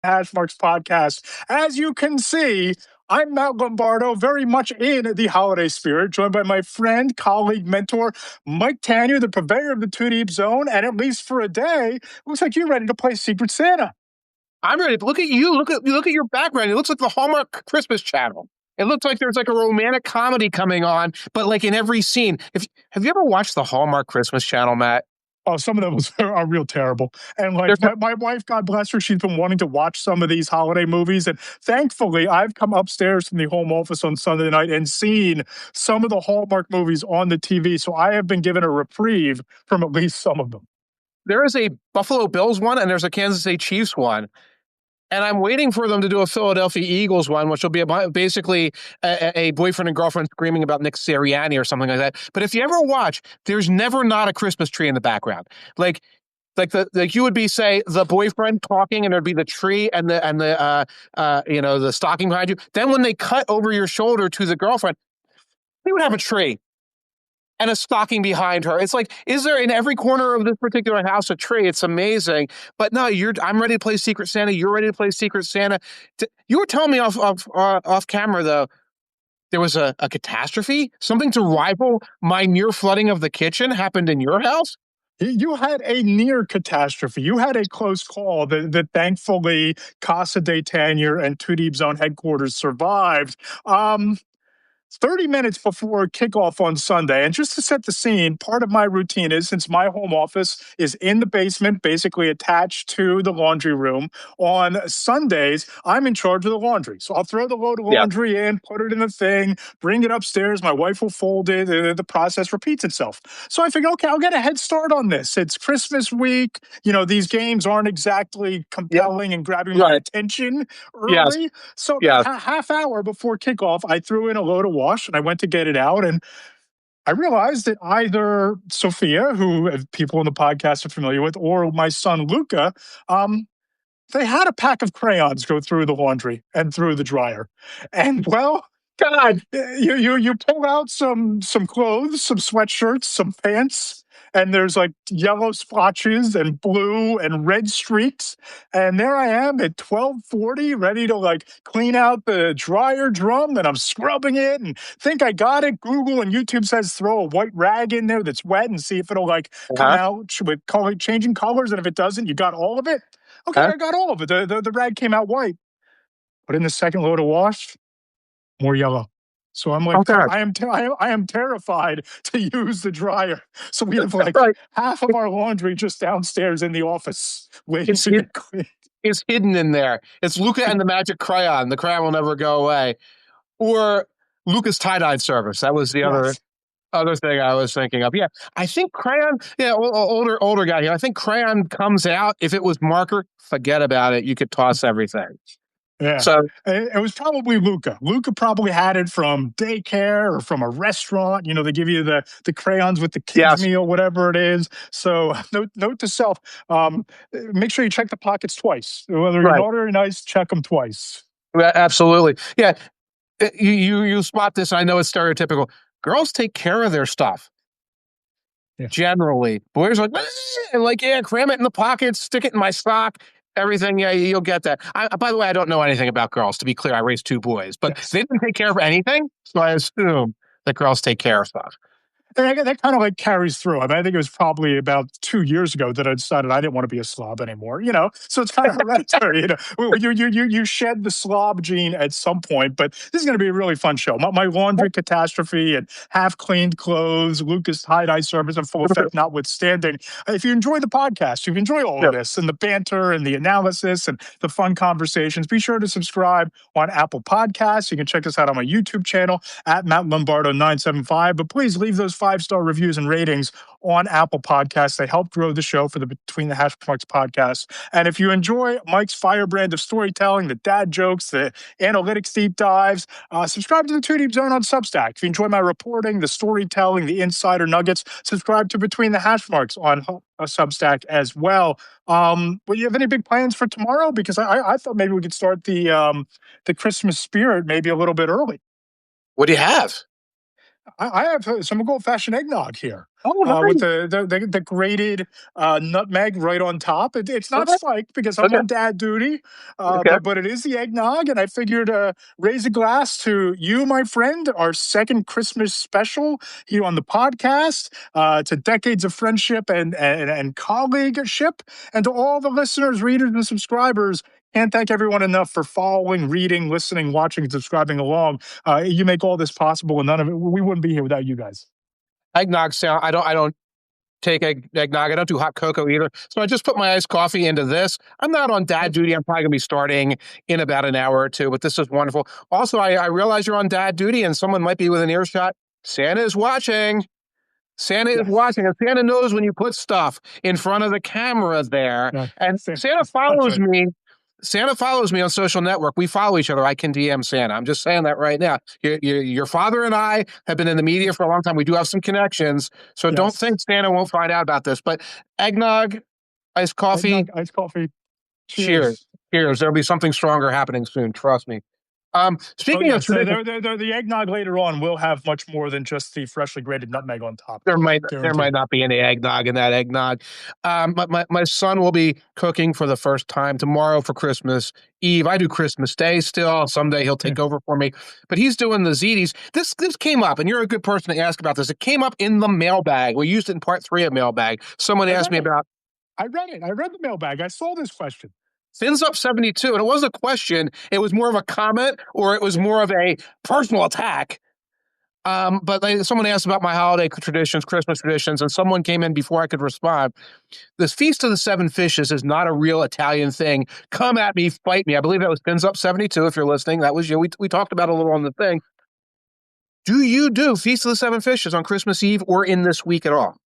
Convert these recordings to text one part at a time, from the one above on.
Hash Marks podcast. As you can see, I'm Matt Lombardo, very much in the holiday spirit, joined by my friend, colleague, mentor, Mike Tanier, the purveyor of the Two Deep Zone. And at least for a day, looks like you're ready to play Secret Santa. I'm ready. Look at you. Look at your background. It looks like the Hallmark Christmas Channel. It looks like there's like a romantic comedy coming on, but like in every scene. Have you ever watched the Hallmark Christmas Channel, Matt? Oh, some of those are real terrible. And like my wife, God bless her, she's been wanting to watch some of these holiday movies. And thankfully, I've come upstairs from the home office on Sunday night and seen some of the Hallmark movies on the TV. So I have been given a reprieve from at least some of them. There is a Buffalo Bills one and there's a Kansas City Chiefs one. And I'm waiting for them to do a Philadelphia Eagles one, which will be basically a boyfriend and girlfriend screaming about Nick Sirianni or something like that. But if you ever watch, there's never not a Christmas tree in the background. Like you would be, say, the boyfriend talking, and there'd be the tree and the stocking behind you. Then when they cut over your shoulder to the girlfriend, they would have a tree and a stocking behind her. It's like, is there in every corner of this particular house a tree? It's amazing. But no, I'm ready to play Secret Santa. You're ready to play Secret Santa. You were telling me off camera, though, there was a catastrophe. Something to rival my near flooding of the kitchen happened in your house? You had a near catastrophe. You had a close call that thankfully Casa de Tanier and Two Deep Zone headquarters survived. 30 minutes before kickoff on Sunday. And just to set the scene, part of my routine is, since my home office is in the basement, basically attached to the laundry room, on Sundays, I'm in charge of the laundry. So I'll throw the load of laundry in, put it in the thing, bring it upstairs. My wife will fold it. The process repeats itself. So I figure, okay, I'll get a head start on this. It's Christmas week. You know, these games aren't exactly compelling and grabbing my attention early. So half hour before kickoff, I threw in a load of wash and I went to get it out, and I realized that either Sophia, who people on the podcast are familiar with, or my son Luca, they had a pack of crayons go through the laundry and through the dryer. And well, God, you pull out some clothes, some sweatshirts, some pants, and there's like yellow splotches and blue and red streaks. And there I am at 12:40, ready to like clean out the dryer drum, and I'm scrubbing it and think I got it. Google and YouTube says throw a white rag in there that's wet and see if it'll like come out with changing colors. And if it doesn't, you got all of it. Okay, I got all of it. The rag came out white. Put in the second load of wash, more yellow. So I'm like, I am terrified to use the dryer. So we have like half of our laundry just downstairs in the office waiting to get cleaned. It's hidden in there. It's Luca and the magic crayon. The crayon will never go away. Or Luca's tie-dye service. That was the other thing I was thinking of. Yeah, I think crayon, older guy here. I think crayon comes out. If it was marker, forget about it. You could toss everything. Yeah. So it was probably Luca. Luca probably had it from daycare or from a restaurant. You know, they give you the crayons with the kids meal, whatever it is. So note to self, make sure you check the pockets twice. Whether you're naughty or nice, check them twice. Absolutely. Yeah. You spot this. I know it's stereotypical. Girls take care of their stuff. Yeah. Generally. Boys are like, cram it in the pockets, stick it in my sock. Everything, you'll get that. By the way, I don't know anything about girls. To be clear, I raised two boys, but they didn't take care of anything, so I assume that girls take care of stuff. That kind of like carries through. I mean, I think it was probably about 2 years ago that I decided I didn't want to be a slob anymore. You know, so it's kind of hereditary. You shed the slob gene at some point. But this is going to be a really fun show. My laundry catastrophe and half cleaned clothes, Lucas tie-dye service and full effect notwithstanding. If you enjoy the podcast, if you enjoy all of this and the banter and the analysis and the fun conversations, be sure to subscribe on Apple Podcasts. You can check us out on my YouTube channel at Matt Lombardo 975. But please leave those 5-star reviews and ratings on Apple Podcasts. They help grow the show for the Between the Hash Marks podcast. And if you enjoy Mike's firebrand of storytelling, the dad jokes, the analytics deep dives, subscribe to the Two Deep Zone on Substack. If you enjoy my reporting, the storytelling, the insider nuggets, subscribe to Between the Hash Marks on Substack as well. Will you have any big plans for tomorrow? Because I thought maybe we could start the Christmas spirit maybe a little bit early. What do you have? I have some good old fashioned eggnog here. Oh, With nice. the grated nutmeg right on top. It's not Okay. spiked because I'm Okay. on dad duty, Okay. but it is the eggnog, and I figured raise a glass to you, my friend, our second Christmas special here on the podcast, to decades of friendship and colleagueship, and to all the listeners, readers, and subscribers. Can't thank everyone enough for following, reading, listening, watching, and subscribing along. You make all this possible, and none of it. We wouldn't be here without you guys. Eggnog sound. I don't take eggnog. I don't do hot cocoa either. So I just put my iced coffee into this. I'm not on dad duty. I'm probably going to be starting in about an hour or two, but this is wonderful. Also, I realize you're on dad duty and someone might be within earshot. Santa is watching. Santa is Yes. watching, and Santa knows when you put stuff in front of the camera there. Yeah. And Santa That's follows right. me. Santa follows me on social network. We follow each other. I can DM Santa. I'm just saying that right now. Your father and I have been in the media for a long time. We do have some connections, so don't Yes. think Santa won't find out about this. But eggnog, iced coffee, Eggnog, iced coffee. cheers, Cheers. cheers. There'll be something stronger happening soon. Trust me. Oh Speaking of yes, tradition, the eggnog later on will have much more than just the freshly grated nutmeg on top. there might Guaranteed. not be any eggnog in that eggnog. My son will be cooking for the first time tomorrow for Christmas Eve. I do Christmas Day still. Someday he'll Yeah. take over for me, but he's doing the ziti. This came up, and you're a good person to ask about this. It came up in the mailbag. We used it in part 3 of mailbag. Someone I asked read me it. about I read it. I read the mailbag. I saw this question. Fins Up 72, and it wasn't a question. It was more of a comment, or it was Yeah. more of a personal attack. But someone asked about my holiday traditions, Christmas traditions, and someone came in before I could respond. This Feast of the Seven Fishes is not a real Italian thing. Come at me, fight me. I believe that was Pins Up 72, if you're listening. That was you. We talked about it a little on the thing. Do you do Feast of the Seven Fishes on Christmas Eve or in this week at all?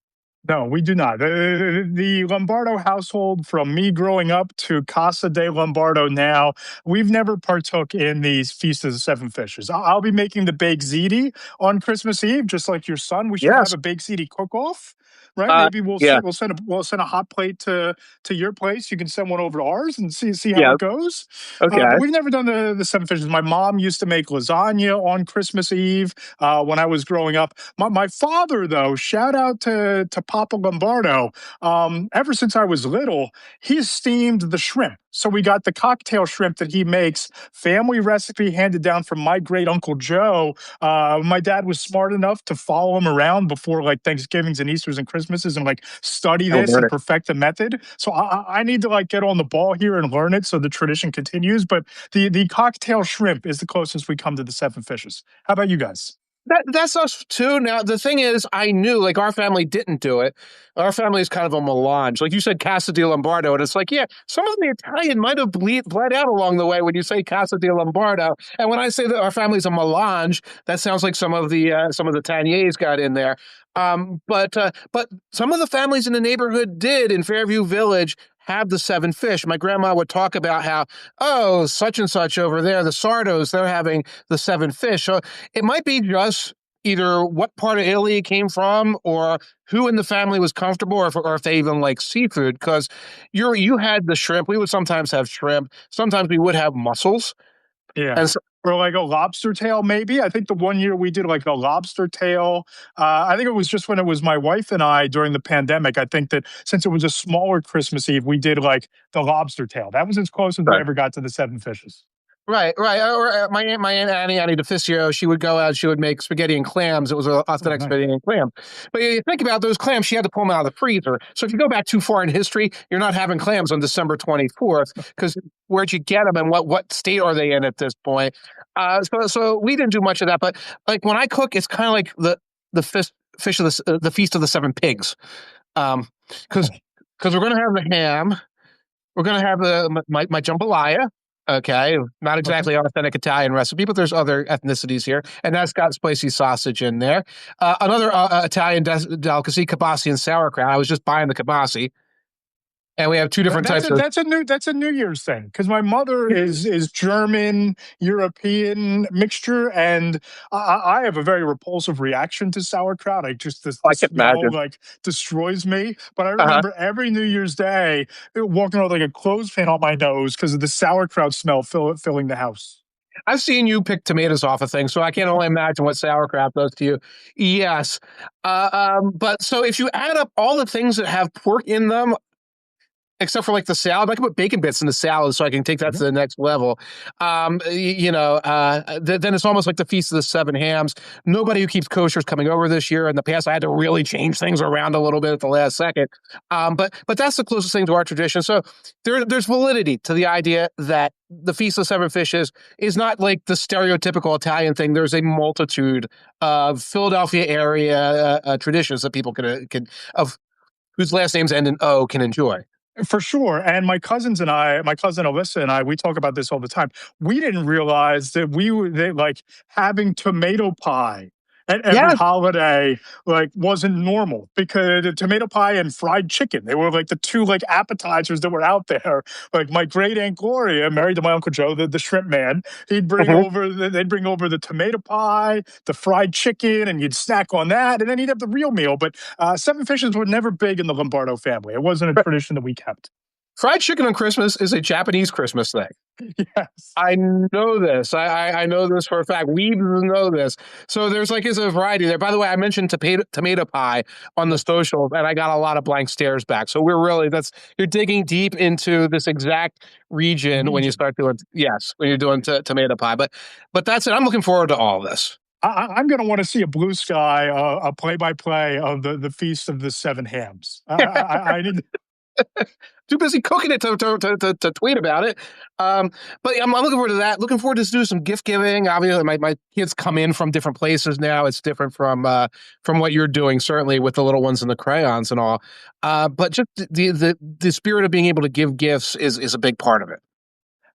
No, we do not. The Lombardo household, from me growing up to Casa de Lombardo now, we've never partook in these Feast of the Seven Fishes. I'll be making the baked ziti on Christmas Eve, just like your son. We should have Yes. a baked ziti cook-off, right? Uh, Maybe we'll yeah. send, we'll send a hot plate to your place. You can send one over to ours and see how Yeah. it goes. Okay. But we've never done the Seven Fishes. My mom used to make lasagna on Christmas Eve when I was growing up. My father, though, shout out to Papa Lombardo. Ever since I was little, he steamed the shrimp. So we got the cocktail shrimp that he makes, family recipe handed down from my great uncle Joe. My dad was smart enough to follow him around before like Thanksgivings and Easters and Christmases and like study I'll this learn and it. perfect the method. So I need to like get on the ball here and learn it so the tradition continues. But the cocktail shrimp is the closest we come to the seven fishes. How about you guys? That's us too. Now the thing is, I knew like our family didn't do it. Our family is kind of a melange. Like you said, Casa di Lombardo, and it's like, yeah, some of the Italian might have bled out along the way when you say Casa di Lombardo. And when I say that our family's a melange, that sounds like some of the Taniers got in there. But some of the families in the neighborhood did in Fairview Village have the seven fish. My grandma would talk about how, oh, such and such over there, the Sardos, they're having the seven fish. So it might be just either what part of Italy it came from or who in the family was comfortable or if they even like seafood. Because you had the shrimp. We would sometimes have shrimp. Sometimes we would have mussels. Yeah. And so, Or like a lobster tail, maybe. I think the one year we did like a lobster tail. I think it was just when it was my wife and I during the pandemic. I think that since it was a smaller Christmas Eve, we did like the lobster tail. That was as close as I ever got to the seven fishes. right. Or my aunt Annie DeFicio, she would go out, she would make spaghetti and clams. It was an Oh, authentic nice. spaghetti and clam. But you think about those clams, she had to pull them out of the freezer. So if you go back too far in history, you're not having clams on December 24th because where'd you get them and what state are they in at this point? So we didn't do much of that. But like when I cook, it's kind of like the fish of the feast of the seven pigs. Because we're gonna have the ham. We're going to have my jambalaya. Okay, not Okay. exactly authentic Italian recipe, but there's other ethnicities here, and that's got spicy sausage in there. Another Italian delicacy, kibasi and sauerkraut. I was just buying the kibasi, and we have two different That's types a of. that's a New Year's thing because my mother is German European mixture, and I have a very repulsive reaction to sauerkraut. I just the I can smell imagine. like destroys me. But I Uh-huh. remember every New Year's Day walking around with like a clothespin on my nose because of the sauerkraut smell filling the house. I've seen you pick tomatoes off of things, so I can only imagine what sauerkraut does to you. Yes. But so if you add up all the things that have pork in them, except for like the salad. I can put bacon bits in the salad so I can take that to the next level. Then it's almost like the Feast of the Seven Hams. Nobody who keeps kosher is coming over this year. In the past, I had to really change things around a little bit at the last second. But that's the closest thing to our tradition. So there's validity to the idea that the Feast of Seven Fishes is not like the stereotypical Italian thing. There's a multitude of Philadelphia area traditions that people can of whose last names end in O can enjoy. For sure. And my cousins and I, my cousin Alyssa and I, we talk about this all the time. We didn't realize that like having tomato pie at every Yes. holiday like wasn't normal because the tomato pie and fried chicken, they were like the two like appetizers that were out there. Like my great aunt Gloria, married to my uncle Joe, the shrimp man, they'd bring over the tomato pie, the fried chicken, and you'd snack on that, and then you'd have the real meal. But seven fishes were never big in the Lombardo family. It wasn't a tradition that we kept. Fried chicken on Christmas is a Japanese Christmas thing. Yes. I know this. I know this for a fact. We know this. So is a variety there. By the way, I mentioned tomato pie on the social, and I got a lot of blank stares back. So you're digging deep into this exact region when you start doing when you're doing tomato pie. But that's it. I'm looking forward to all this. I'm going to want to see a blue sky, a play-by-play of the Feast of the Seven Hams. I need. Too busy cooking it to tweet about it. But I'm looking forward to that. Looking forward to do some gift giving. Obviously, my kids come in from different places now. It's different from what you're doing, certainly with the little ones and the crayons and all. But just the spirit of being able to give gifts is a big part of it.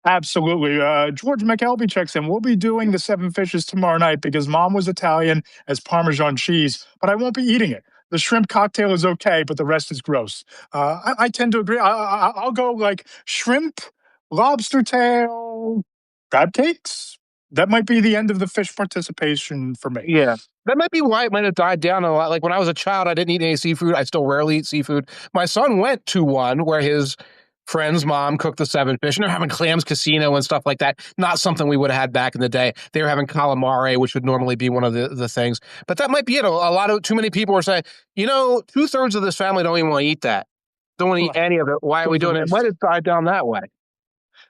Absolutely. George McElvey checks in. We'll be doing the seven fishes tomorrow night because mom was Italian as Parmesan cheese, but I won't be eating it. The shrimp cocktail is okay, but the rest is gross. I tend to agree. I'll go like shrimp, lobster tail, crab cakes. That might be the end of the fish participation for me. Yeah. That might be why it might have died down a lot. Like when I was a child, I didn't eat any seafood. I still rarely eat seafood. My son went to one where his friend's mom cooked the seven fish, and they're having clams casino and stuff like that. Not something we would have had back in the day. They were having calamari, which would normally be one of the things. But that might be it. A lot of too many people are saying, 2/3 of this family don't even want to eat that. Don't want to eat any of it. Why are we doing it? It might have died down that way.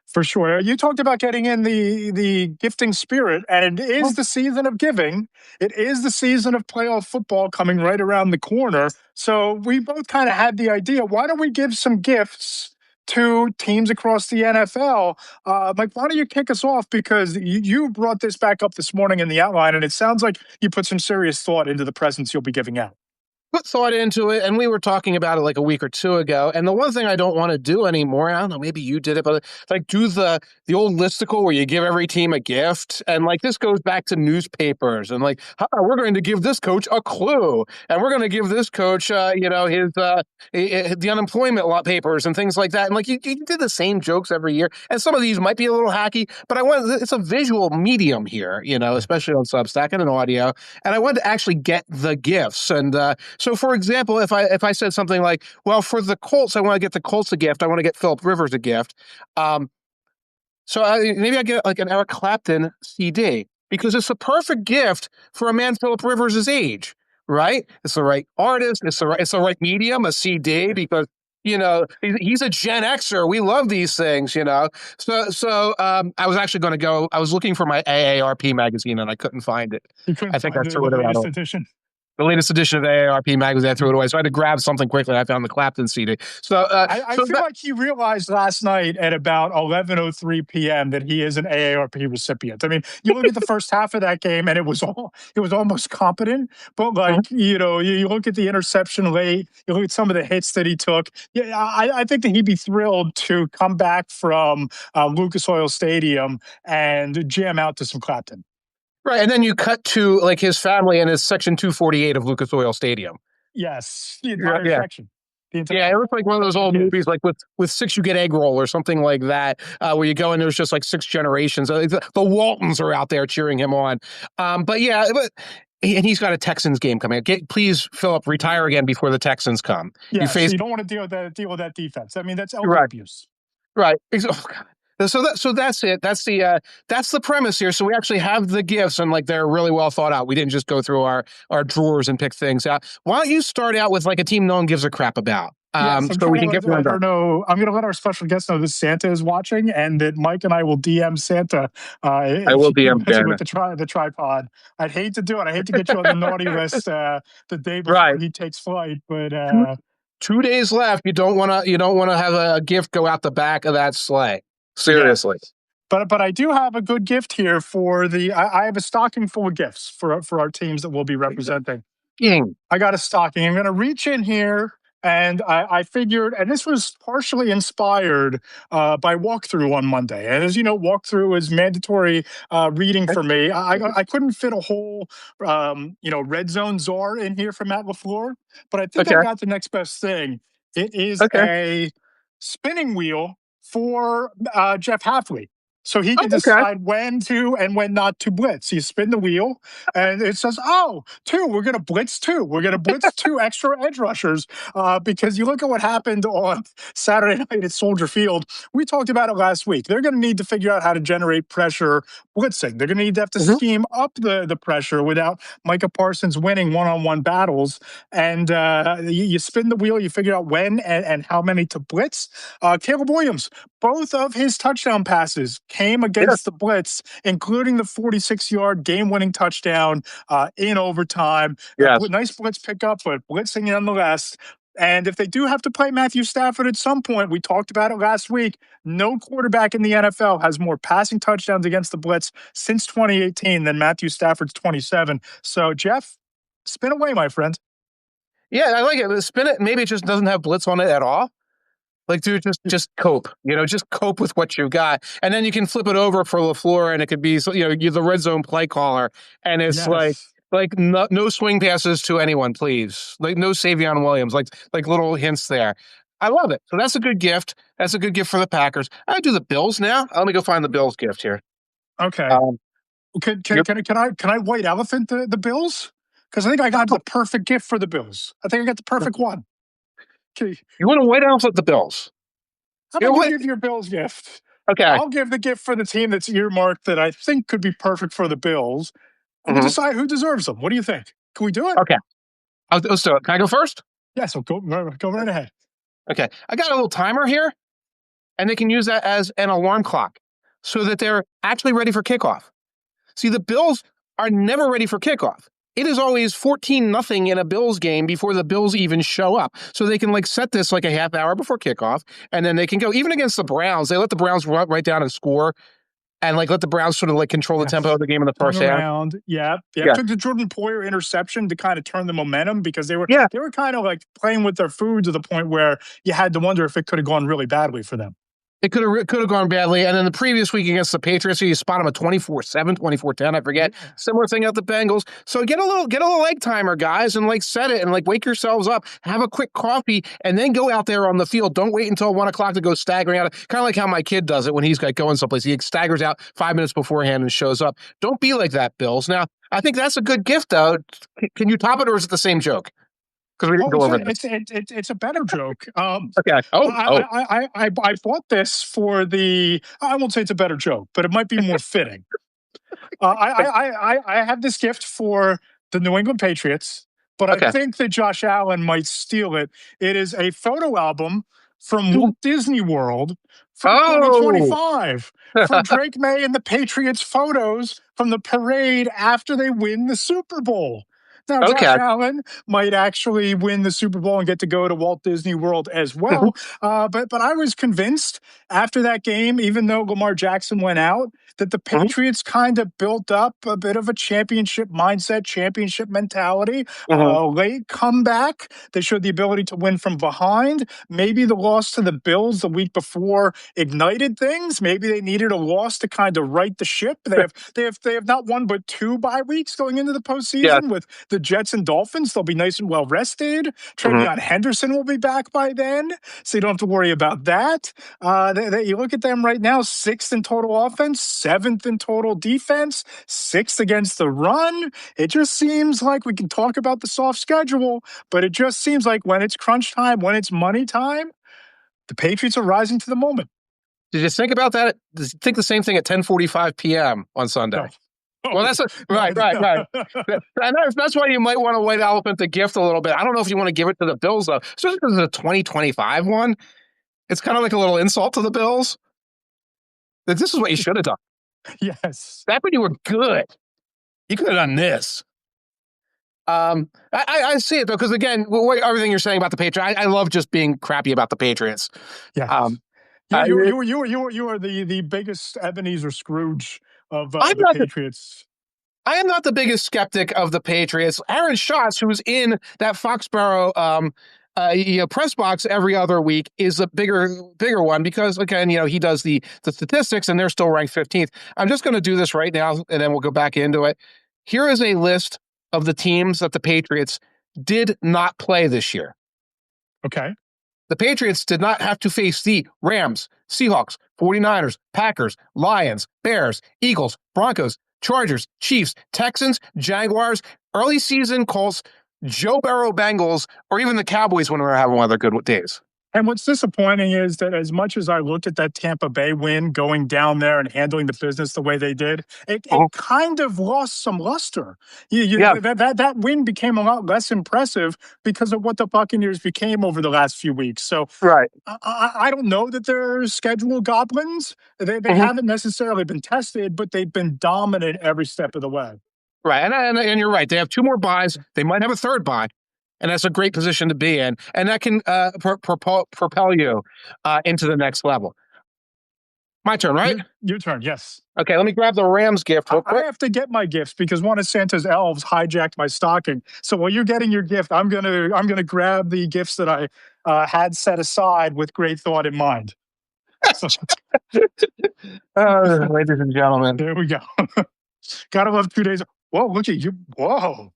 For sure. You talked about getting in the gifting spirit, and it is the season of giving. It is the season of playoff football coming right around the corner. So we both kind of had the idea, why don't we give some gifts to teams across the NFL? Mike, why don't you kick us off? Because you brought this back up this morning in the outline, and it sounds like you put some serious thought into the presents you'll be giving out. Put thought into it, and we were talking about it like a week or two ago. And the one thing I don't want to do anymore, I don't know, maybe you did it, but like do the old listicle where you give every team a gift, and like this goes back to newspapers, and like we're going to give this coach a clue, and we're going to give this coach, his the unemployment papers and things like that. And like you did the same jokes every year, and some of these might be a little hacky, but it's a visual medium here, especially on Substack and an audio, and I wanted to actually get the gifts and. So, for example, if I said something like, well, for the Colts, I want to get the Colts a gift. I want to get Phillip Rivers a gift. Maybe I get like an Eric Clapton CD because it's the perfect gift for a man Phillip Rivers' age, right? It's the right artist. It's the right medium, a CD, because he's a Gen Xer. We love these things, So I was actually going to go. I was looking for my AARP magazine and I couldn't find it. I think I threw it away. The latest edition of AARP magazine, I threw it away. So I had to grab something quickly. I found the Clapton CD. So I feel like he realized last night at about 11:03 p.m. that he is an AARP recipient. I mean, you look at the first half of that game, and it was almost competent. But like you look at the interception late. You look at some of the hits that he took. Yeah, I think that he'd be thrilled to come back from Lucas Oil Stadium and jam out to some Clapton. Right, and then you cut to like his family and his Section 248 of Lucas Oil Stadium. Yes, the entire section. It looks like one of those old movies, like with Six You Get Egg Roll or something like that, where you go and there's just like six generations. The Waltons are out there cheering him on. And he's got a Texans game coming. Please, Philip, retire again before the Texans come. Yeah, you don't want to deal with that defense. I mean, that's elbow abuse. Right. Oh, God. So that's it. That's the premise here. So we actually have the gifts, and like they're really well thought out. We didn't just go through our drawers and pick things out. Why don't you start out with like a team no one gives a crap about, Yes, I'm so we trying to can get let one done. her know. I'm going to let our special guest know that Santa is watching, and that Mike and I will DM Santa I if will she keeps DM messing with Janet. the tripod. I'd hate to do it. I hate to get you on the naughty list the day before Right. he takes flight, but 2 days left. You don't want to have a gift go out the back of that sleigh. yeah. Seriously. But I do have a good gift here for the. I have a stocking full of gifts for our teams that we'll be representing. King. I got a stocking. I'm going to reach in here, and I figured, and this was partially inspired by walkthrough on Monday. And as you know, walkthrough is mandatory reading for me. I couldn't fit a whole red zone czar in here for Matt Lafleur, but I think I Okay. got the next best thing. It is Okay. a spinning wheel for Jeff Halfley. So he Oh, can okay. decide when to and when not to blitz. You spin the wheel, and it says, "Oh, two. We're going to blitz two. We're going to blitz two extra edge rushers." Because you look at what happened on Saturday night at Soldier Field. We talked about it last week. They're going to need to figure out how to generate pressure blitzing. They're going to need to have to Mhm. scheme up the pressure without Micah Parsons winning one-on-one battles. And you spin the wheel. You figure out when and how many to blitz. Caleb Williams, both of his touchdown passes came Yes. against the blitz, including the 46-yard game-winning touchdown in overtime. Yes. Nice blitz pickup, but blitzing nonetheless. And if they do have to play Matthew Stafford at some point, we talked about it last week. No quarterback in the NFL has more passing touchdowns against the blitz since 2018 than Matthew Stafford's 27. So, Jeff, spin away, my friend. Yeah, I like it. Spin it. Maybe it just doesn't have blitz on it at all. Like, dude, just cope. Just cope with what you got, and then you can flip it over for LaFleur, and it could be you're the red zone play caller, and it's Yes. like no swing passes to anyone, please. Like no Savion Williams, like little hints there. I love it. So that's a good gift. That's a good gift for the Packers. I do the Bills now. Let me go find the Bills gift here. Okay. Um, Can yep. can can I white elephant the Bills? Because I think I got Oh, the perfect gift for the Bills. I think I got the perfect one. Okay. you want to white outfit the Bills? How You know about you what? give your Bills gift? Okay. I'll give the gift for the team that's earmarked that I think could be perfect for the Bills, and we'll Hmm. decide who deserves them. What do you think? Can we do it? Okay. Let's do it. Can I go first? Yeah, so go right ahead. Okay. I got a little timer here, and they can use that as an alarm clock so that they're actually ready for kickoff. See, the Bills are never ready for kickoff. It is always 14-0 in a Bills game before the Bills even show up. So they can set this like a half hour before kickoff, and then they can go. Even against the Browns, they let the Browns run right down and score, and let the Browns sort of control the tempo Yes. of the game in the Hung first half. around. Yeah. Yeah. Yeah. Took the Jordan Poyer interception to kind of turn the momentum because they were Yeah. they were kind of playing with their food to the point where you had to wonder if it could have gone really badly for them. It could have gone badly. And then the previous week against the Patriots, you spot them at 24-7, 24-10, I forget. Yeah. Similar thing at the Bengals. So get a little leg timer, guys, and set it and wake yourselves up. Have a quick coffee and then go out there on the field. Don't wait until 1 o'clock to go staggering out. Kind of like how my kid does it when he's going someplace. He staggers out 5 minutes beforehand and shows up. Don't be like that, Bills. Now, I think that's a good gift, though. Can you top it, or is it the same joke? Because we didn't Oh, go over this. it's a better joke. Okay. Oh. I bought this for the. I won't say it's a better joke, but it might be more fitting. I have this gift for the New England Patriots, but I Okay. think that Josh Allen might steal it. It is a photo album from Walt Disney World from Oh. 2025 for Drake May and the Patriots photos from the parade after they win the Super Bowl. Now, Josh Okay. Allen might actually win the Super Bowl and get to go to Walt Disney World as well. But I was convinced after that game, even though Lamar Jackson went out, that the Patriots kind of built up a bit of a championship mindset, championship mentality. Late comeback. They showed the ability to win from behind. Maybe the loss to the Bills the week before ignited things. Maybe they needed a loss to kind of right the ship. They have not one but two bye weeks going into the Yeah. postseason with the Jets and Dolphins. They'll be nice and well rested. Mhm. Travion Henderson will be back by then, so you don't have to worry about that. You look at them right now: sixth in total offense, seventh in total defense, sixth against the run. It just seems like we can talk about the soft schedule, but it just seems like when it's crunch time, when it's money time, the Patriots are rising to the moment. Did you think about that? Did you think the same thing at 10:45 p.m. on Sunday? No. Well, that's right. And that's why you might want to white elephant the gift a little bit. I don't know if you want to give it to the Bills, though, especially because it's a 2025 one. It's kind of like a little insult to the Bills. That this is what you should have done. Yes. Back when you were good, you could have done this. I see it, though, because, again, everything you're saying about the Patriots, I love just being crappy about the Patriots. Yes. You are the biggest Ebenezer Scrooge of the Patriots. I am not the biggest skeptic of the Patriots. Aaron Schatz, who's in that Foxborough press box every other week, is a bigger one because, again, he does the statistics and they're still ranked 15th. I'm just going to do this right now and then we'll go back into it. Here is a list of the teams that the Patriots did not play this year. Okay. The Patriots did not have to face the Rams, Seahawks, 49ers, Packers, Lions, Bears, Eagles, Broncos, Chargers, Chiefs, Texans, Jaguars, early season Colts, Joe Burrow Bengals, or even the Cowboys when we were having one of their good days. And what's disappointing is that as much as I looked at that Tampa Bay win, going down there and handling the business the way they did, it kind of lost some luster. That win became a lot less impressive because of what the Buccaneers became over the last few weeks. So right. I don't know that they're scheduled goblins. They haven't necessarily been tested, but they've been dominant every step of the way. Right. And you're right. They have 2 more buys. They might have a third buy. And that's a great position to be in. And that can propel you into the next level. My turn, right? Your turn, yes. Okay, let me grab the Rams gift real quick. I have to get my gifts because one of Santa's elves hijacked my stocking. So while you're getting your gift, I'm gonna grab the gifts that I had set aside with great thought in mind. So, ladies and gentlemen. There we go. Gotta love 2 days. Whoa, look at you. Whoa.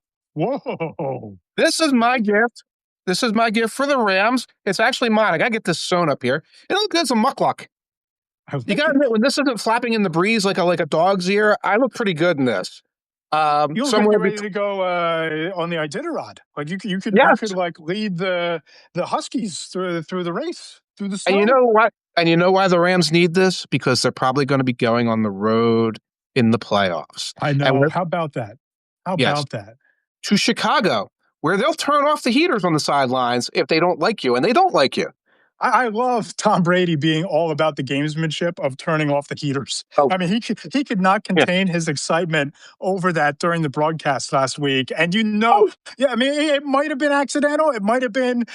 This is my gift. This is my gift for the Rams. It's actually mine. I gotta get this sewn up here. It looks like it's a muckluck. You gotta admit, when this isn't flapping in the breeze like a dog's ear, I look pretty good in this. You look like you're ready to go on the Iditarod. Like you could like lead the Huskies through the race, through the snow. And you know what? And you know why the Rams need this? Because they're probably going to be going on the road in the playoffs. I know. How about that? To Chicago, where they'll turn off the heaters on the sidelines if they don't like you, and they don't like you. I love Tom Brady being all about the gamesmanship of turning off the heaters. I mean, he could not contain his excitement over that during the broadcast last week. And I mean, it might have been accidental. It might have been,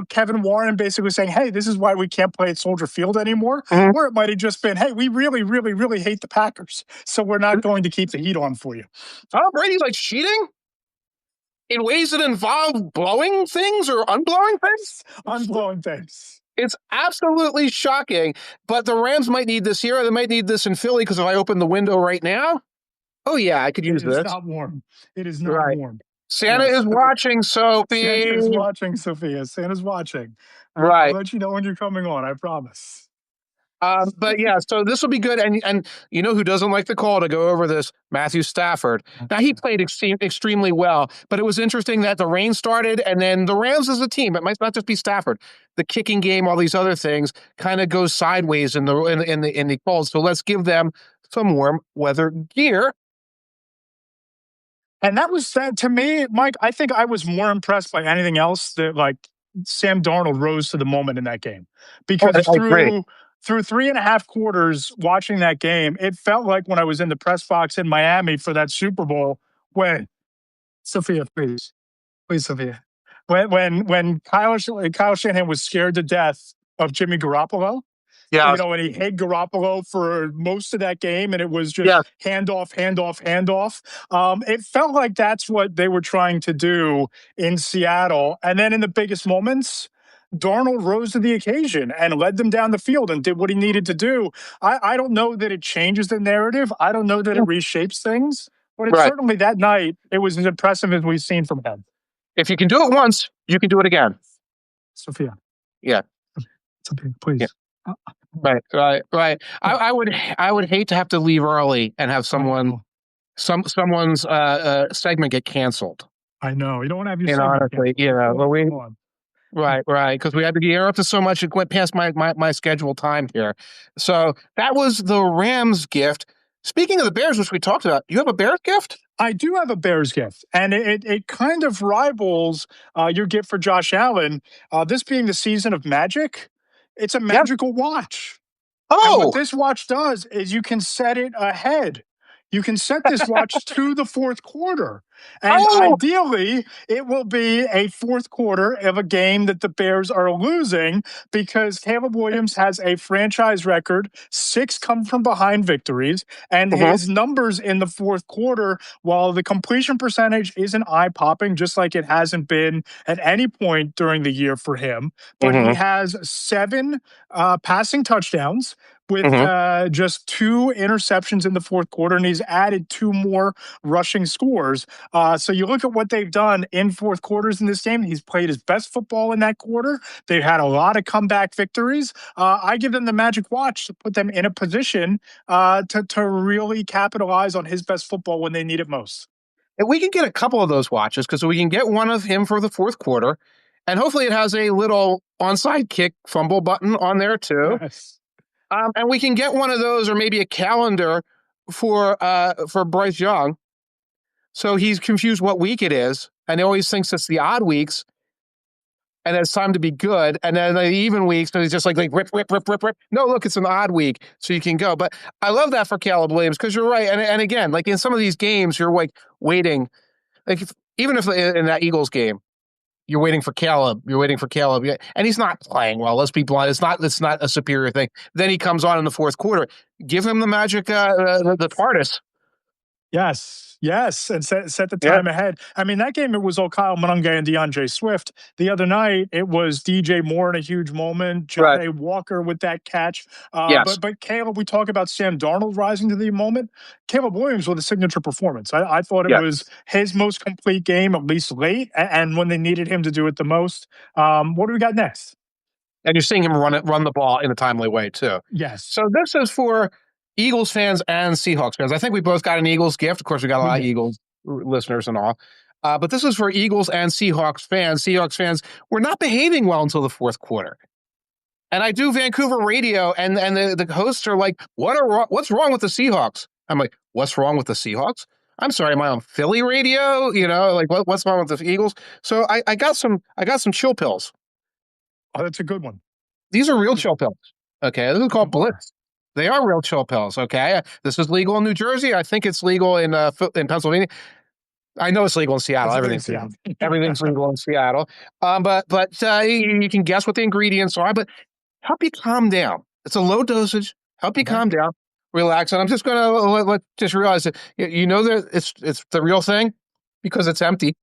Kevin Warren basically saying, hey, this is why we can't play at Soldier Field anymore. Or it might have just been, hey, we really, really, really hate the Packers. So we're not going to keep the heat on for you. Tom Brady's cheating? In ways that involve blowing things or unblowing things? Unblowing things. It's absolutely shocking, but the Rams might need this here. They might need this in Philly because if I open the window right now, oh yeah, I could use this. It is not warm. It is not warm. Santa is watching, Sophie. Santa is watching, Sophia. Santa's watching. Right. I'll let you know when you're coming on, I promise. But yeah, so this will be good. And you know who doesn't like the call to go over this? Matthew Stafford. Now, he played extremely well, but it was interesting that the rain started and then the Rams as a team, it might not just be Stafford, the kicking game, all these other things kind of goes sideways in the cold. So let's give them some warm weather gear. And that was to me, Mike, I think I was more impressed by anything else that Sam Darnold rose to the moment in that game. Because through 3.5 quarters watching that game, it felt like when I was in the press box in Miami for that Super Bowl, when Sophia, please, Sophia, when Kyle Shanahan was scared to death of Jimmy Garoppolo. Yeah. And he hid Garoppolo for most of that game, and it was just handoff. It felt like that's what they were trying to do in Seattle. And then in the biggest moments, Darnold rose to the occasion and led them down the field and did what he needed to do. I don't know that it changes the narrative. I don't know that it reshapes things. But certainly that night, it was as impressive as we've seen from him. If you can do it once, you can do it again. Sophia. Yeah. Sophia, please. Yeah. Right. I would hate to have to leave early and have someone's segment get canceled. I know. You don't want to have your honestly, Right, right. Because we had to gear up to so much, it went past my scheduled time here. So that was the Rams gift. Speaking of the Bears, which we talked about, you have a Bears gift? I do have a Bears gift, and it kind of rivals your gift for Josh Allen. This being the season of magic, it's a Yep. magical watch. And what Oh, this watch does is you can set it ahead. You can set this watch to the fourth quarter. And oh, ideally, it will be a fourth quarter of a game that the Bears are losing because Caleb Williams has a franchise record, 6 come from behind victories, and mhm, his numbers in the fourth quarter, while the completion percentage isn't eye popping, just like it hasn't been at any point during the year for him, but he mhm, has 7 passing touchdowns with mhm. just 2 interceptions in the fourth quarter, and he's added 2 more rushing scores. So you look at what they've done in fourth quarters in this game. He's played his best football in that quarter. They've had a lot of comeback victories. I give them the magic watch to put them in a position to really capitalize on his best football when they need it most. And we can get a couple of those watches because we can get one of him for the fourth quarter, and hopefully it has a little onside kick fumble button on there too. Yes. And we can get one of those or maybe a calendar for Bryce Young. So he's confused what week it is, and he always thinks it's the odd weeks, and it's time to be good. And then the even weeks, so he's just like rip, rip, rip, rip, rip. No, look, it's an odd week, so you can go. But I love that for Caleb Williams because you're right. And again, like in some of these games, you're like waiting, like even if in that Eagles game, you're waiting for Caleb. You're waiting for Caleb, and he's not playing well. Let's be blunt. It's not a superior thing. Then he comes on in the fourth quarter. Give him the magic, the TARDIS. Yes, yes, and set the Yeah. time ahead. I mean, that game it was all Kyle Monange and DeAndre Swift. The other night it was DJ Moore in a huge moment, John Right. A. Walker with that catch. Yes. But Caleb, we talk about Sam Darnold rising to the moment. Caleb Williams with a signature performance. I thought it Yes. was his most complete game, at least late, and when they needed him to do it the most. What do we got next? And you're seeing him run the ball in a timely way too. Yes, So this is for Eagles fans and Seahawks fans. I think we both got an Eagles gift. Of course, we got a we lot of did. Eagles listeners and all. But this is for Eagles and Seahawks fans. Seahawks fans were not behaving well until the fourth quarter. And I do Vancouver radio, and the hosts are like, what's wrong with the Seahawks? I'm like, what's wrong with the Seahawks? I'm sorry, am I on Philly radio? Like what's wrong with the Eagles? So I got some chill pills. Oh, that's a good one. These are real chill pills. Okay, this is They called are. Blitz. They are real chill pills. Okay, this is legal in New Jersey. I think it's legal in Pennsylvania. I know it's legal in Seattle. Pennsylvania, Seattle. Everything's legal in Seattle. But you can guess what the ingredients are. But help you calm down. It's a low dosage. Help you Okay. calm down, relax. And I'm just going to just realize that you know that it's the real thing because it's empty.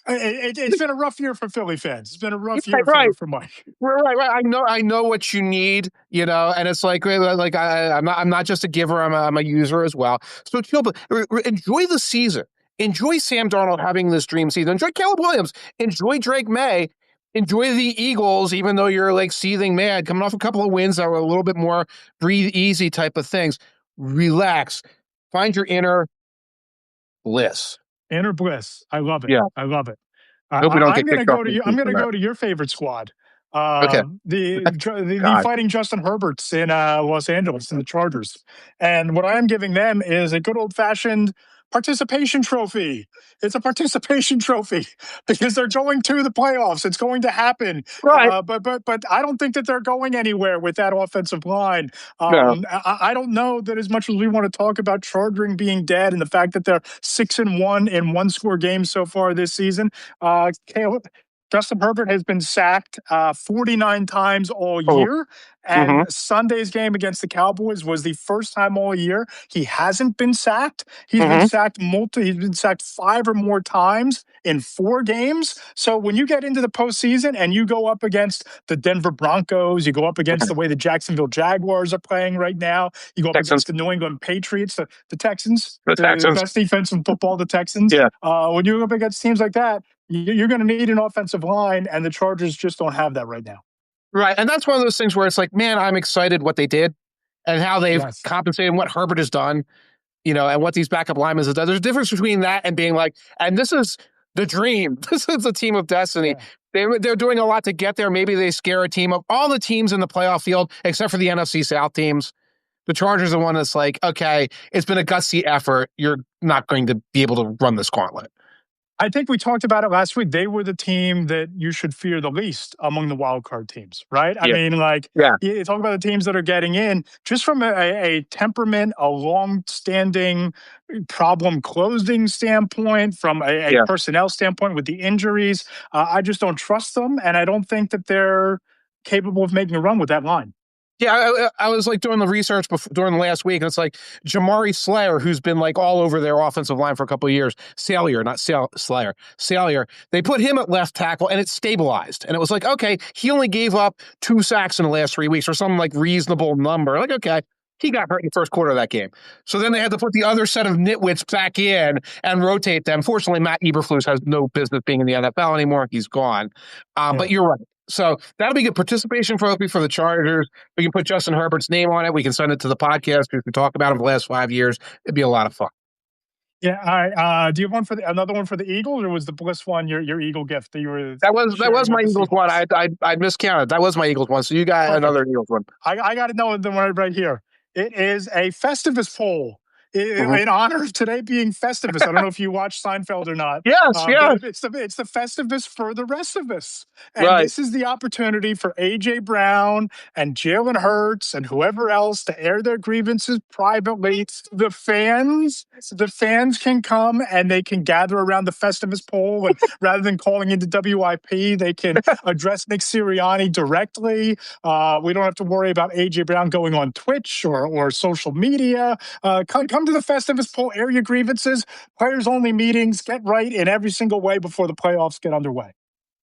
It's been a rough year for Philly fans. It's been a rough Right, year right. for Mike. Right, right. I know what you need, and it's like I'm not just a giver. I'm a user as well. So chill, but enjoy the season. Enjoy Sam Darnold having this dream season. Enjoy Caleb Williams. Enjoy Drake May. Enjoy the Eagles, even though you're like seething mad, coming off a couple of wins that were a little bit more breathe easy type of things. Relax. Find your inner bliss. Inner bliss. I love it. Yeah. I love it. Hope we don't I'm get going to kicked off go to you. I'm YouTube going for to that. go to your favorite squad, Okay. the God. Fighting Justin Herberts in Los Angeles in the Chargers. And what I am giving them is a good old fashioned participation trophy. It's a participation trophy because they're going to the playoffs. It's going to happen. Right. But I don't think that they're going anywhere with that offensive line. No. I don't know that as much as we want to talk about Charging being dead and the fact that they're 6-1 in one score games so far this season. Caleb, Justin Herbert has been sacked 49 times all Oh. year. And Mm-hmm. Sunday's game against the Cowboys was the first time all year he hasn't been sacked. He's been Mm-hmm. sacked He's been sacked 5 or more times in 4 games. So when you get into the postseason and you go up against the Denver Broncos, you go up against the way the Jacksonville Jaguars are playing right now, you go up Texans. against the New England Patriots, the Texans, The the Texans. best defense in football, the Texans. Yeah. When you go up against teams like that, you're going to need an offensive line, and the Chargers just don't have that right now. Right. And that's one of those things where it's like, man, I'm excited what they did and how they've Yes. compensated and what Herbert has done, and what these backup linemen have done. There's a difference between that and being like, and this is the dream. This is a team of destiny. Yeah. They're doing a lot to get there. Maybe they scare a team of all the teams in the playoff field, except for the NFC South teams. The Chargers are one that's like, okay, it's been a gutsy effort. You're not going to be able to run this gauntlet. I think we talked about it last week. They were the team that you should fear the least among the wild card teams, right? I Yeah. mean, like, Yeah. you talk about the teams that are getting in, just from a temperament, a long-standing problem closing standpoint, from a Yeah. personnel standpoint with the injuries. I just don't trust them, and I don't think that they're capable of making a run with that line. Yeah, I was like doing the research during the last week, and it's like Jamari Slayer, who's been like all over their offensive line for a couple of years. Salyer, not Slayer. Salyer. They put him at left tackle, and it stabilized. And it was like, okay, he only gave up 2 sacks in the last 3 weeks, or some like reasonable number. Like, okay, he got hurt in the first quarter of that game. So then they had to put the other set of nitwits back in and rotate them. Fortunately, Matt Eberflus has no business being in the NFL anymore. He's gone. But you're right. So that'll be good participation trophy for the Chargers. We can put Justin Herbert's name on it. We can send it to the podcast. We can talk about him for the last 5 years. It'd be a lot of fun. Yeah. All right. Do you have one for another one for the Eagles, or was the Bliss one your Eagle gift that you were That was sharing my with the Eagles one. Seahawks? I miscounted. That was my Eagles one. So you got Perfect. another Eagles one. I got to know the one right here. It is a Festivus poll Mhm. in honor of today being Festivus. I don't know if you watch Seinfeld or not, Yes, yeah, but it's the Festivus for the rest of us. And right. this is the opportunity for AJ Brown and Jalen Hurts and whoever else to air their grievances privately. The fans can come and they can gather around the Festivus poll, and rather than calling into WIP, they can address Nick Sirianni directly. We don't have to worry about AJ Brown going on Twitch or social media. Come to the Festivus poll, air your grievances, players only meetings, get right in every single way before the playoffs get underway.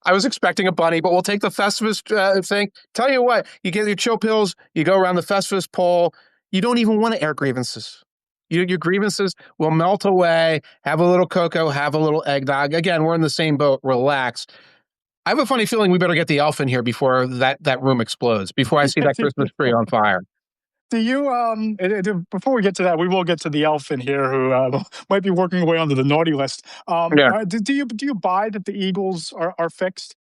I was expecting a bunny, but we'll take the Festivus thing. Tell you what, you get your chill pills, you go around the Festivus poll. You don't even want to air grievances. Your grievances will melt away. Have a little cocoa, have a little eggnog. Again, we're in the same boat. Relax. I have a funny feeling we better get the elf in here before that room explodes, before I see that Christmas tree on fire. Do you before we get to that, we will get to the elf in here who might be working away onto the naughty list. Yeah. Do you buy that the Eagles are fixed?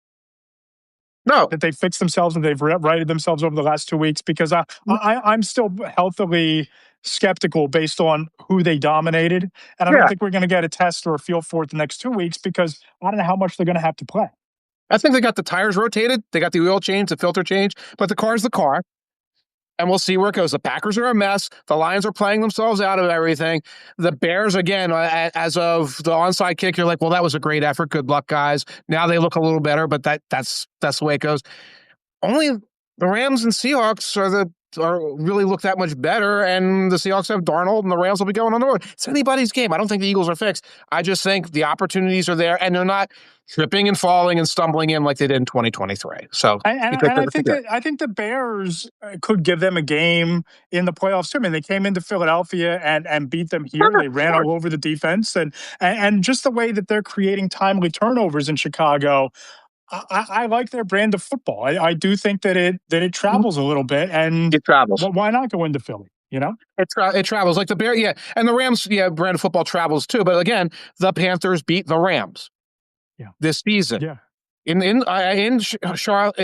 No. That they fixed themselves and they've righted themselves over the last 2 weeks? Because I'm still healthily skeptical based on who they dominated, and I don't Yeah. think we're going to get a test or a feel for it the next 2 weeks because I don't know how much they're going to have to play. I think they got the tires rotated. They got the oil change, the filter change, but the car's the car. And we'll see where it goes. The Packers are a mess. The Lions are playing themselves out of everything. The Bears, again, as of the onside kick, you're like, well, that was a great effort. Good luck, guys. Now they look a little better, but that's the way it goes. Only the Rams and Seahawks really look that much better, and the Seahawks have Darnold, and the Rams will be going on the road. It's anybody's game. I don't think the Eagles are fixed. I just think the opportunities are there, and they're not tripping and falling and stumbling in like they did in 2023. So, I think the Bears could give them a game in the playoffs too. I mean, they came into Philadelphia and beat them here. They ran all over the defense, and just the way that they're creating timely turnovers in Chicago. I like their brand of football. I do think that it travels a little bit, and it travels. why not go into Philly? You know, it travels like the Bear, yeah, and the Rams, yeah, brand of football travels too. But again, the Panthers beat the Rams, this season, in Charlotte,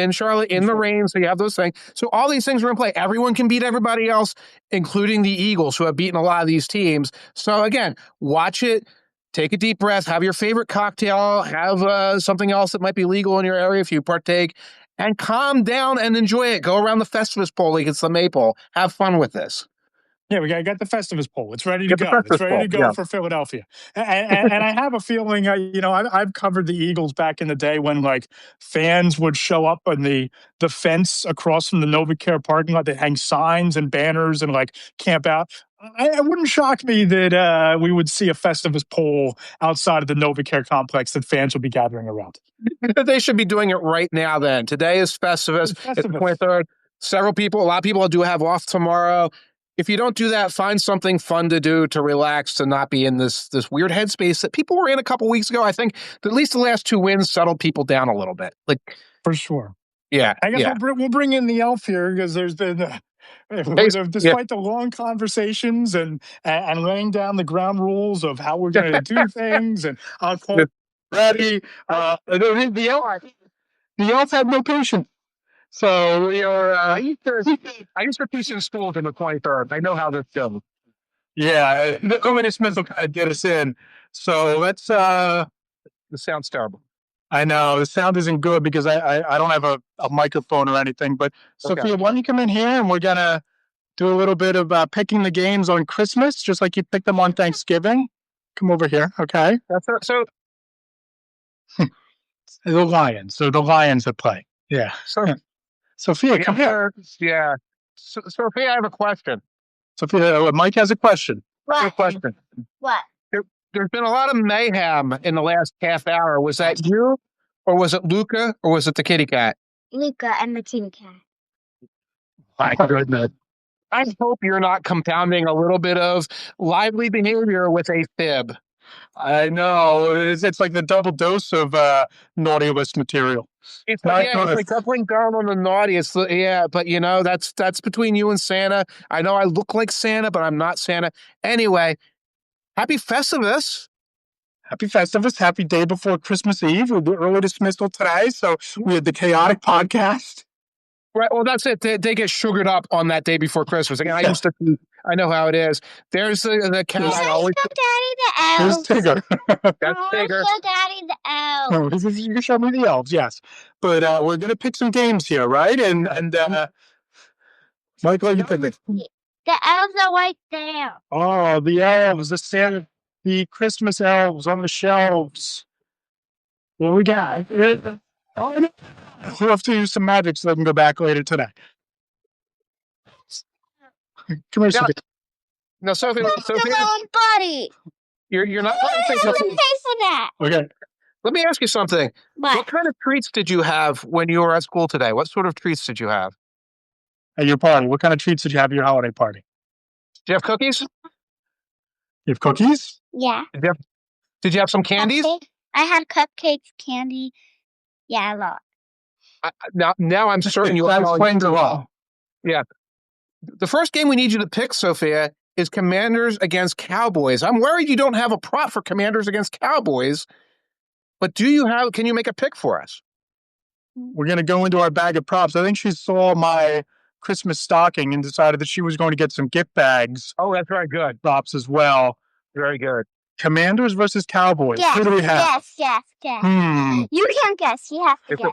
in the rain. So you have those things. So all these things are in play. Everyone can beat everybody else, including the Eagles, who have beaten a lot of these teams. So again, watch it. Take a deep breath, have your favorite cocktail, have something else that might be legal in your area if you partake, and calm down and enjoy it. Go around the Festivus poll like it's the Maypole. Have fun with this. Yeah, we got the Festivus poll. It's ready to go. It's ready to go for Philadelphia. And I have a feeling, I've covered the Eagles back in the day when like fans would show up on the fence across from the NovaCare parking lot. They hang signs and banners and like camp out. It wouldn't shock me that we would see a Festivus poll outside of the NovaCare complex that fans would be gathering around. They should be doing it right now then. Today is Festivus. It's the 23rd. A lot of people do have off tomorrow. If you don't do that, find something fun to do to relax, to not be in this weird headspace that people were in a couple weeks ago. I think at least the last 2 wins settled people down a little bit. Like, for sure. Yeah. I guess we'll bring in the elf here because there's been, despite the long conversations and laying down the ground rules of how we're going to do things, and I'll call ready. The elves had no patience. So we are. I used to teach in schools in the 23rd. I know how this goes. Yeah, Nobody Smith will kind of get us in. So let's. This sounds terrible. I know the sound isn't good because I don't have a microphone or anything. But Okay. Sophia, why don't you come in here and we're gonna do a little bit of picking the games on Christmas, just like you picked them on Thanksgiving. Come over here, okay? So The Lions. So the Lions that play. Yeah. Sophia, come here. Yeah. Sophia, I have a question. Sophia, Mike has a question. What? I have a question. What? There's been a lot of mayhem in the last half hour. Was that you, or was it Luca, or was it the kitty cat? Luca and the kitty cat. My goodness. I hope you're not compounding a little bit of lively behavior with a fib. I know. It's like the double dose of naughty list material. It's like doubling down on the naughty. But that's between you and Santa. I know I look like Santa, but I'm not Santa. Anyway, happy Festivus. Happy Festivus. Happy day before Christmas Eve. We'll do early dismissal today. So we had the chaotic podcast. Right. Well, that's it. They get sugared up on that day before Christmas. Again, I know how it is. There's the cat. Show Daddy the elves. Here's Tigger. That's Tigger. Show Daddy the elves. You can show me the elves, yes. But we're going to pick some games here, right? And Michael, you pick it. The elves are right there. Oh, the elves, the Christmas elves on the shelves. What we got? We'll have to use some magic so they can go back later today. Come here, Sophie. No, Sophie. Buddy. You're not. I don't pay for that. Okay. Let me ask you something. What kind of treats did you have when you were at school today? What sort of treats did you have? At your party, what kind of treats did you have at your holiday party? Did you have cookies? You have cookies? Yeah. Did you have some candies? I had cupcakes, candy. Yeah, a lot. Now I'm certain you explained a lot. Yeah. The first game we need you to pick, Sophia, is Commanders against Cowboys. I'm worried you don't have a prop for Commanders against Cowboys, but can you make a pick for us? We're going to go into our bag of props. I think she saw my Christmas stocking and decided that she was going to get some gift bags. Oh, that's very good. Props as well. Very good. Commanders versus Cowboys. Yes, Who do we have? Yes. You can't guess. You have to guess.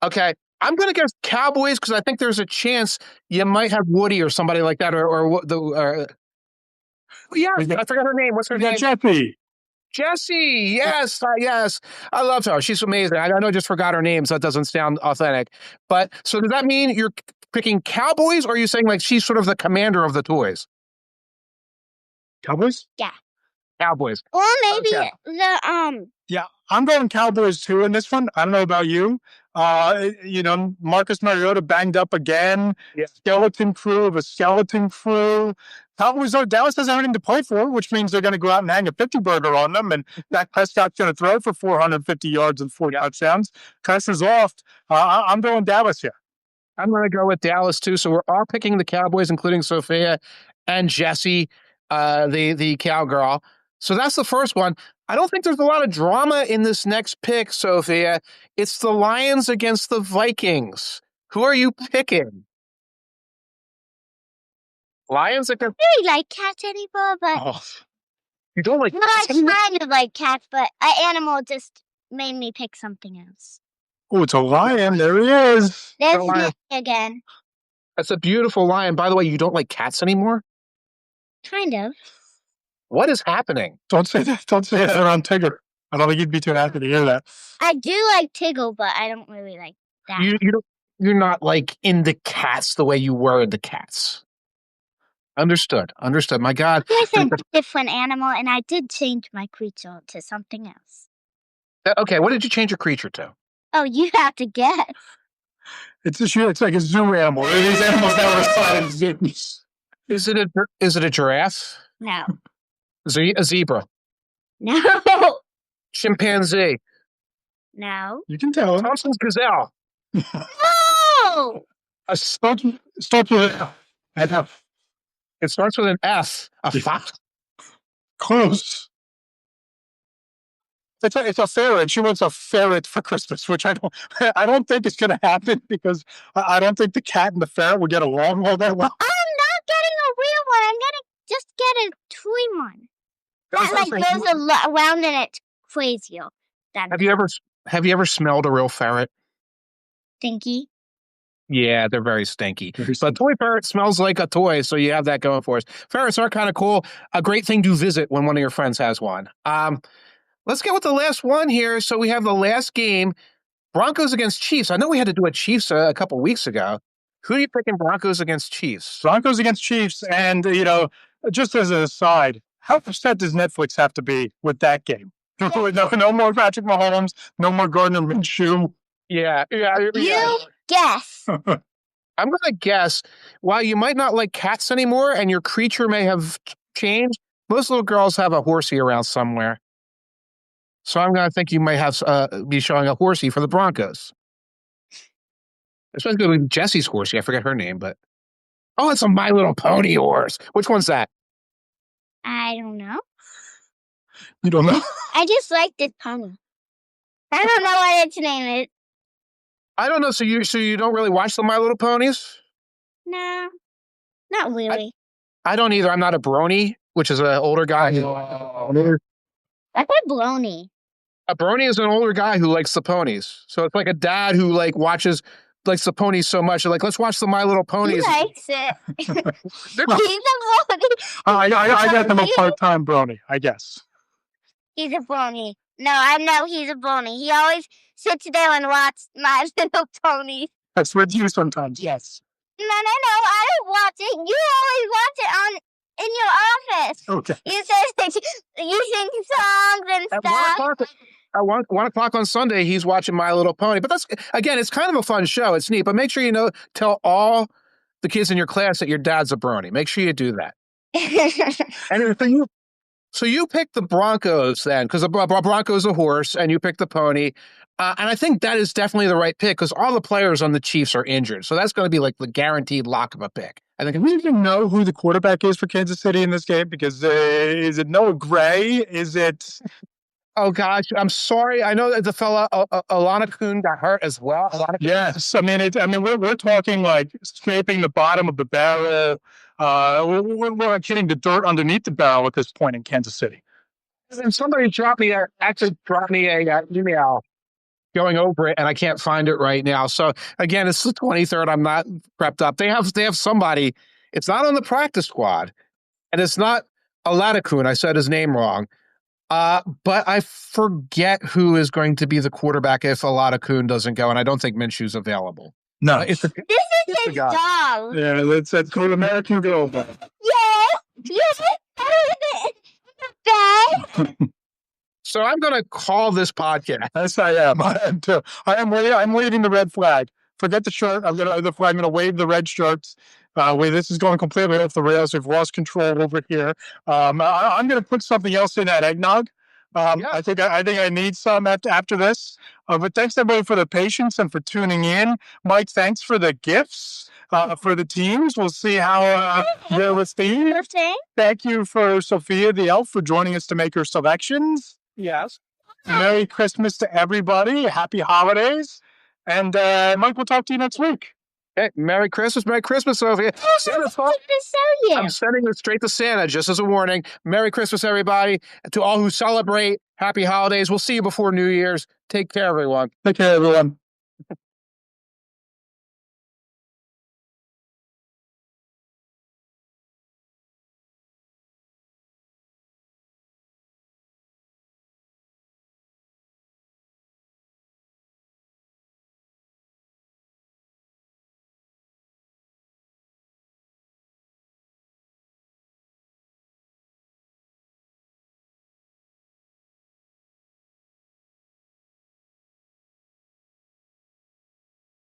Okay. I'm going to guess Cowboys because I think there's a chance you might have Woody or somebody like that, I forgot her name. What's her name? Jessie. Yes. I love her. She's amazing. I know I just forgot her name, so it doesn't sound authentic. But so does that mean you're picking Cowboys, or are you saying like she's sort of the commander of the toys? Cowboys? Yeah. Cowboys. Or maybe the Yeah, I'm going Cowboys too in this one. I don't know about you. Marcus Mariota banged up again. Yeah. Skeleton crew of a skeleton crew. Cowboys, Dallas doesn't have anything to play for, which means they're going to go out and hang a 50-burger on them. And Dak Prescott's going to throw for 450 yards and 4 touchdowns. Pressure's off. I'm going Dallas here. I'm going to go with Dallas too. So we're all picking the Cowboys, including Sophia and Jessie, the cowgirl. So that's the first one. I don't think there's a lot of drama in this next pick, Sophia. It's the Lions against the Vikings. Who are you picking? Lions against... I don't really like cats anymore, but... You don't like cats? I kind of like cats, but an animal just made me pick something else. Oh, it's a lion. There he is. There's Nick again. That's a beautiful lion. By the way, you don't like cats anymore? Kind of. What is happening? Don't say that. Don't say that around Tigger. I don't think he'd be too happy to hear that. I do like Tiggle, but I don't really like that. You're not like into cats the way you were into cats. Understood. My God. It's a different animal, and I did change my creature to something else. Okay, what did you change your creature to? Oh, you have to guess. It's like a zoo animal. These animals that were assigned zoos. Is it a giraffe? No. A zebra? No. Chimpanzee? No. You can tell him. Thompson's gazelle? No. Starts with an F. It starts with an F. A fox? Close. it's a ferret. She wants a ferret for Christmas, which I don't I don't think is going to happen because I don't think the cat and the ferret will get along all that well. I'm not getting a real one. I'm gonna just get a toy one that goes around and it plays you. Have you ever smelled a real ferret? Stinky? Yeah, they're very stinky. But a toy ferret smells like a toy, so you have that going for us. Ferrets are kind of cool. A great thing to visit when one of your friends has one. Let's get with the last one here. So we have the last game, Broncos against Chiefs. I know we had to do a Chiefs a couple weeks ago. Who are you picking Broncos against Chiefs? Broncos against Chiefs. And, just as an aside, how upset does Netflix have to be with that game? No more Patrick Mahomes, no more Gardner Minshew. Yeah. You guess. I'm going to guess, while you might not like cats anymore and your creature may have changed, most little girls have a horsey around somewhere. So I'm going to think you may have be showing a horsey for the Broncos. Especially with Jesse's horsey. I forget her name, but... Oh, it's a My Little Pony horse. Which one's that? I don't know. You don't know? I just like this pony. I don't know what its name is. I don't know. So you don't really watch the My Little Ponies? No, not really. I don't either. I'm not a brony, which is an older guy. I said brony. A brony is an older guy who likes the ponies. So it's like a dad who likes the ponies so much. They're like, let's watch the My Little Ponies. He likes it. He's a brony. I got them a part-time brony, I guess. He's a brony. No, I know he's a brony. He always sits there and watches My Little Ponies. That's with you sometimes, yes. No, I don't watch it. You always watch it in your office. Okay. You sing songs and stuff. At 1 o'clock on Sunday, he's watching My Little Pony. But that's, again, it's kind of a fun show. It's neat. But make sure tell all the kids in your class that your dad's a brony. Make sure you do that. And so you picked the Broncos then, because the Bronco's a horse, and you picked the pony. And I think that is definitely the right pick, because all the players on the Chiefs are injured. So that's going to be like the guaranteed lock of a pick. I think. Do we even know who the quarterback is for Kansas City in this game? Because is it Noah Gray? Is it... Oh, gosh, I'm sorry. I know that the fella, Alana Kuhn, got hurt as well. Yes. I mean, we're talking like scraping the bottom of the barrel. We're hitting the dirt underneath the barrel at this point in Kansas City. And somebody dropped me a email going over it, and I can't find it right now. So, again, it's the 23rd. I'm not prepped up. They have somebody. It's not on the practice squad, and it's not Alana Kuhn. I said his name wrong. But I forget who is going to be the quarterback if Alana Kuhn doesn't go, and I don't think Minshew's available. No. This is his dog. Yeah, that's called American Girl. So I'm going to call this podcast. Yes, I am. I am too. I'm waving the red flag. Forget the shirt. I'm going to wave the red shirts. This is going completely off the rails. We've lost control over here. I'm going to put something else in that eggnog. I think I need some after this. But thanks everybody for the patience and for tuning in. Mike, thanks for the gifts for the teams. We'll see how they're received. Thank you for Sophia the elf for joining us to make her selections. Yes. Merry Christmas to everybody. Happy holidays. And Mike, we'll talk to you next week. Hey, Merry Christmas, Sophia. I'm sending it straight to Santa, just as a warning. Merry Christmas, everybody. And to all who celebrate, happy holidays. We'll see you before New Year's. Take care, everyone. Take care, everyone.